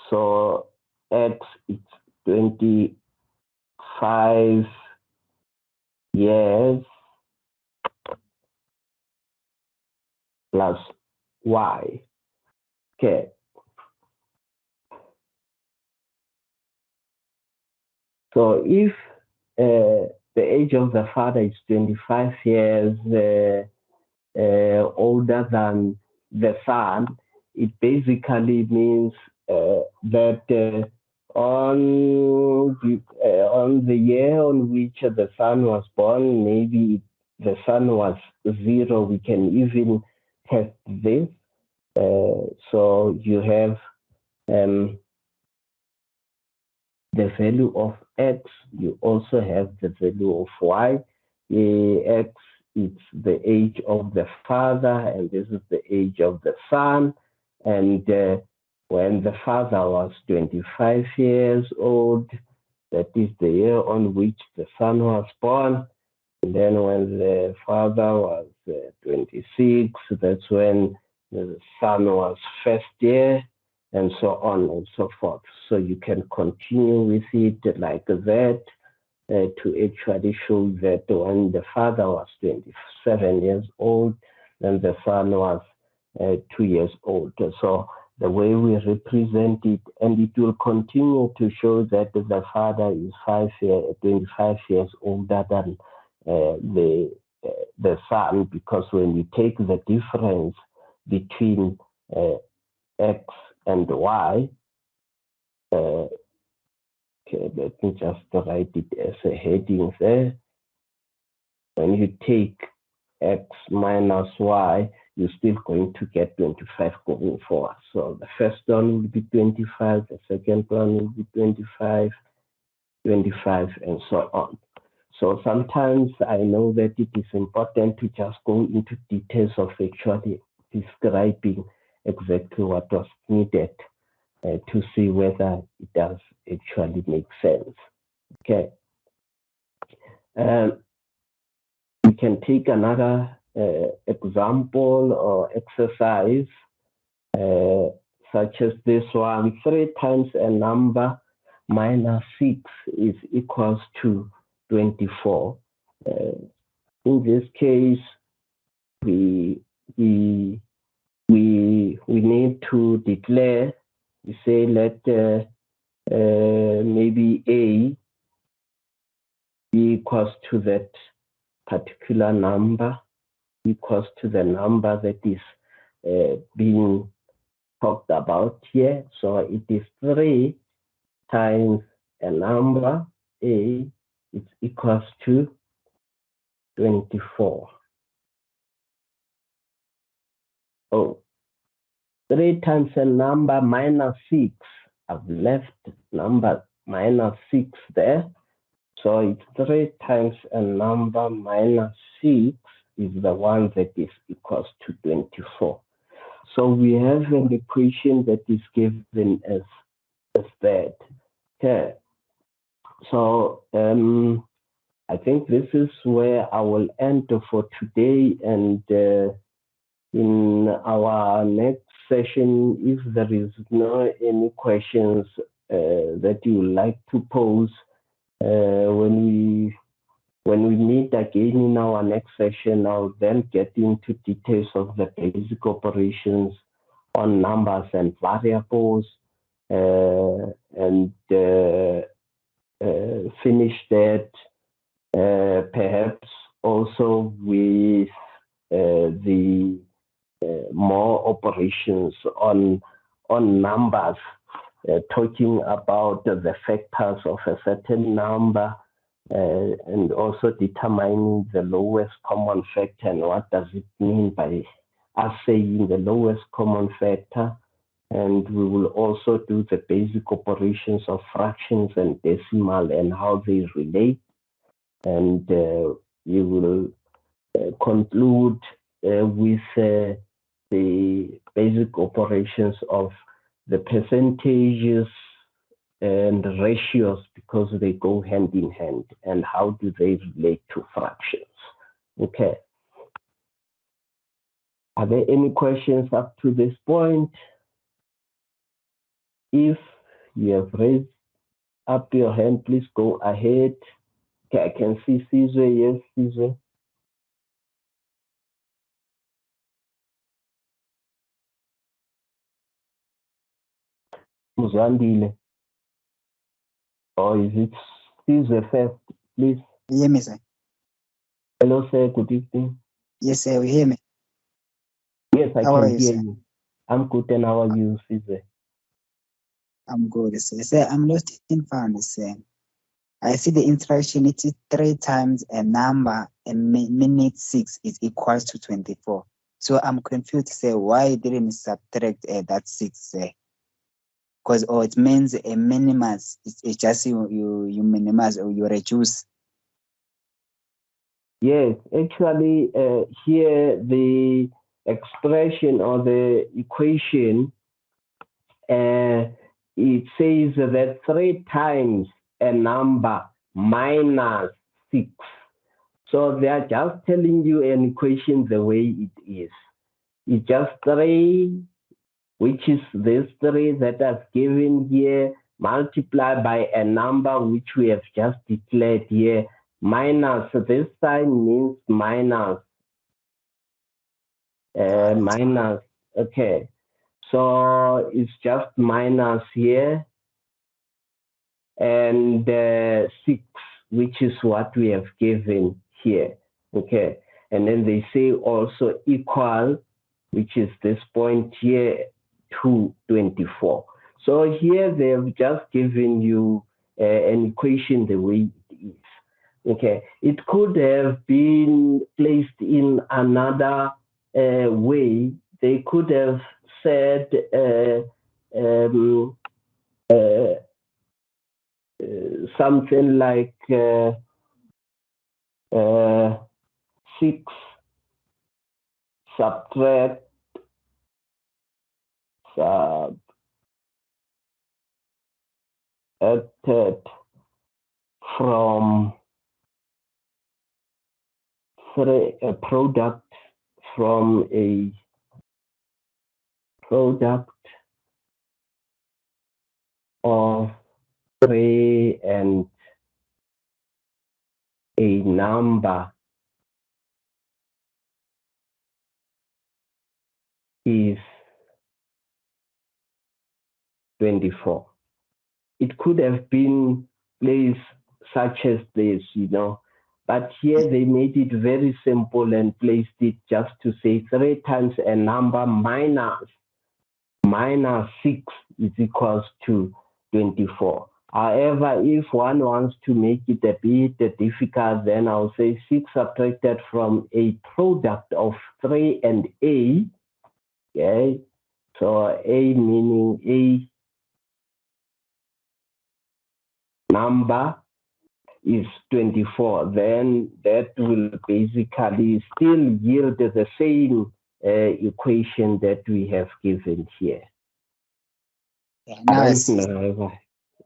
So X is 25 years plus Y. Okay. So if the age of the father is 25 years older than the son, it basically means that on the year on which the son was born, maybe the son was 0. We can even test this. So you have the value of X, you also have the value of Y. X is the age of the father, and this is the age of the son. And when the father was 25 years old, that is the year on which the son was born. And then when the father was 26, that's when the son was first year, and so on and so forth. So you can continue with it like that to actually show that when the father was 27 years old, then the son was 2 years old. So the way we represent it, and it will continue to show that the father is 25 years older than the son, because when you take the difference between X and Y, okay, let me just write it as a heading there. When you take X minus Y, you're still going to get 25 going forward. So the first one will be 25, the second one will be 25, 25, and so on. So sometimes I know that it is important to just go into details of actually describing exactly what was needed to see whether it does actually make sense. Okay. We can take another example or exercise such as this one. 3 times a number minus 6 is equals to 24. In this case, we need to declare. We say let maybe A equals to that particular number, equals to the number that is being talked about here. So it is 3 times a number A is equals to 24. Oh, 3 times a number minus 6. I've left number minus 6 there. So it's 3 times a number minus 6 is the one that is equals to 24. So we have an equation that is given as that. Okay. So I think this is where I will end for today, and in our next session, if there is no any questions that you would like to pose, when we meet again in our next session, I'll then get into details of the basic operations on numbers and variables, and finish that perhaps also with the more operations on numbers, talking about the factors of a certain number, and also determining the lowest common factor and what does it mean by us saying the lowest common factor. And we will also do the basic operations of fractions and decimal and how they relate. And we will conclude with the basic operations of the percentages and ratios because they go hand in hand, and how do they relate to fractions? Okay. Are there any questions up to this point? If you have raised up your hand, please go ahead. Okay, I can see Caesar. Yes, Caesar. Muzandile. Or is it Caesar first, please? You hear me, sir? Hello, sir. Good evening. Yes, sir. You hear me? Yes, I How are can you, hear sir? you. I'm good, and how are you, Caesar? I'm good, sir. Sir, I'm lost in found, sir. I see the instruction, it is 3 times a number, and minute 6 is equals to 24. So I'm confused, sir, why you didn't subtract that 6, sir? Because it means a minimize, it's just you minimize or you reduce. Yes, actually, here the expression or the equation, it says that 3 times a number minus 6. So they are just telling you an equation the way it is. It's just 3, which is this 3 that is given here, multiplied by a number which we have just declared here, minus, this sign means minus, minus, okay. So it's just minus here, and 6, which is what we have given here, okay. And then they say also equal, which is this point here, to 24. So here they have just given you an equation the way it is. Okay, it could have been placed in another way. They could have said something like 6 subtracted from a product from a product of 3 and a number is 24. It could have been placed such as this, but here they made it very simple and placed it just to say 3 times a number minus 6 is equals to 24. However, if one wants to make it a bit difficult, then I'll say 6 subtracted from a product of 3 and a, okay? So a meaning a number is 24, then that will basically still yield the same equation that we have given here. Yeah, now I don't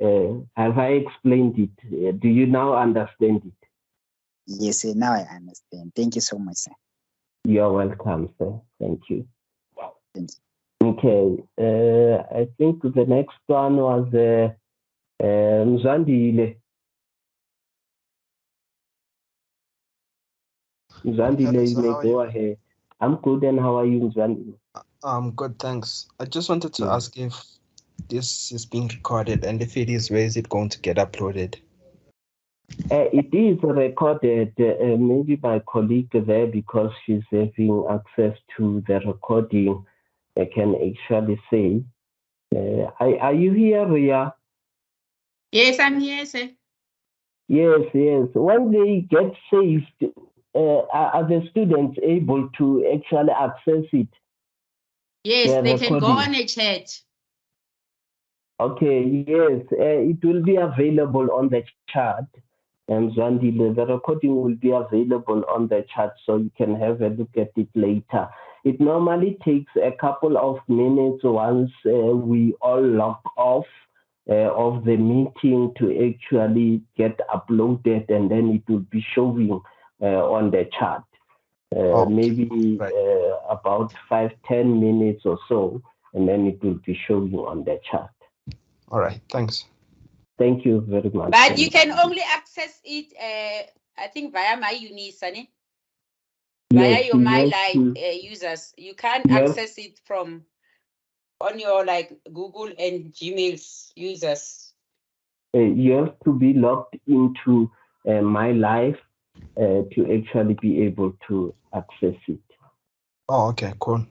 know, have I explained it? Do you now understand it? yes, sir. Now I understand. Thank you so much, sir. You're welcome, sir. Thank you. Thank you. Okay, I think the next one was Mzandile. Mzandile, you may go ahead. I'm good, and how are you, Mzandile? I'm good, thanks. I just wanted to ask if this is being recorded, and if it is, where is it going to get uploaded? It is recorded. Maybe my colleague there, because she's having access to the recording, I can actually say. Are you here, Ria? Yes, I'm here, sir. Yes. When they get saved, are the students able to actually access it? Yes, they can go on a chat. Okay, yes, it will be available on the chat. And Zandile, the recording will be available on the chat, so you can have a look at it later. It normally takes a couple of minutes once we all log off of the meeting to actually get uploaded, and then it will be showing on the chat. Maybe about 5-10 minutes or so, and then it will be showing on the chat. All right, thanks. Thank you very much. But you can only access it, I think, via my Unisani. Via your My Life users. You can't access it from on your like Google and Gmail's users. You have to be logged into My Life to actually be able to access it. Oh, okay, cool.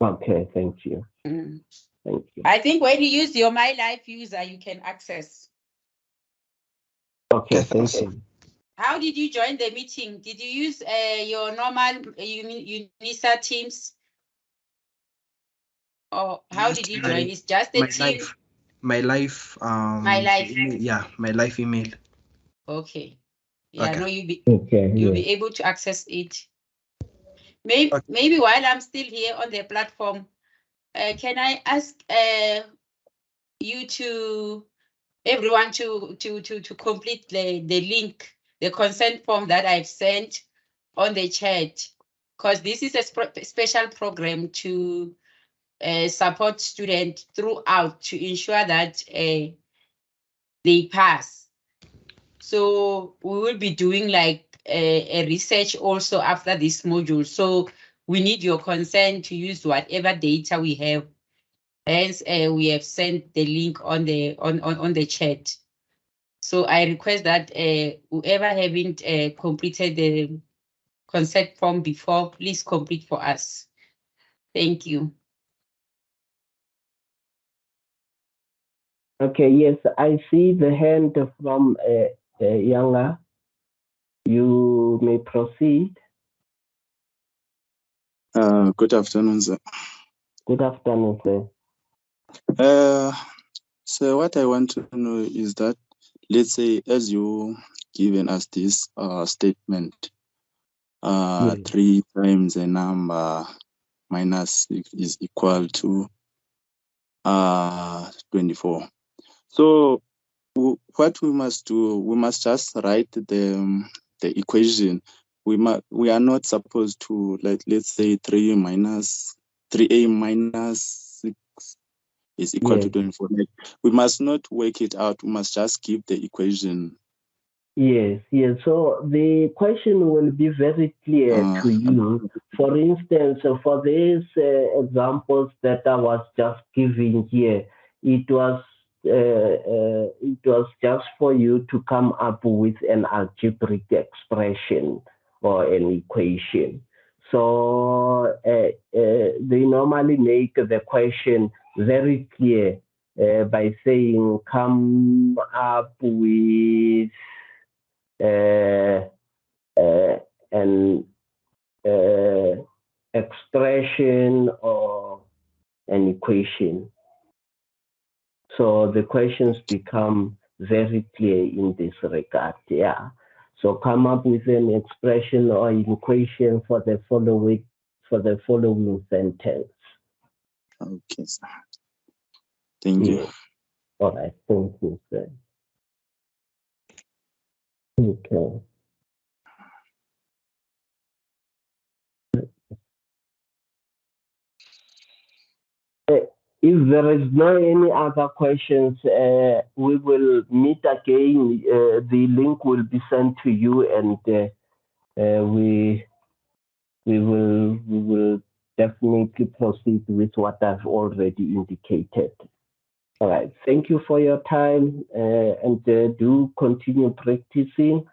Okay, thank you. Mm. Thank you. I think when you use your My Life user, you can access. Okay, thank you. How did you join the meeting? Did you use your normal UNISA Teams? Or how did you join? It's just the team. My life. My Life. Yeah, My Life email. Okay. Yeah, okay. no, you'll be able to access it. Maybe while I'm still here on the platform, can I ask you to everyone to complete the link, the consent form that I've sent on the chat, because this is a special program to support students throughout to ensure that they pass. So we will be doing like a research also after this module. So we need your consent to use whatever data we have. Hence, we have sent the link on the chat. So I request that whoever haven't completed the consent form before, please complete for us. Thank you. Okay, yes, I see the hand from Yanga. You may proceed. Good afternoon, sir. Good afternoon, sir. So what I want to know is that, let's say, as you given us this statement, 3 times a number minus 6 is equal to 24. So what we must do, we must just write the equation. We are not supposed to, let's say 3a minus 6 is equal to 24. We must not work it out. We must just give the equation. Yes. So the question will be very clear to you. For instance, for these examples that I was just giving here, it was just for you to come up with an algebraic expression or an equation. So they normally make the question very clear by saying, come up with an expression or an equation. So the questions become very clear in this regard. Yeah. So come up with an expression or an equation for the following sentence. Okay, sir. Thank you. All right. Thank you, sir. Okay. If there is no any other questions, we will meet again. The link will be sent to you, and we will definitely proceed with what I've already indicated. All right. Thank you for your time, and do continue practicing.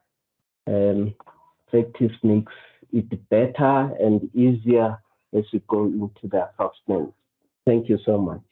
Practice makes it better and easier as you go into the assessment. Thank you so much.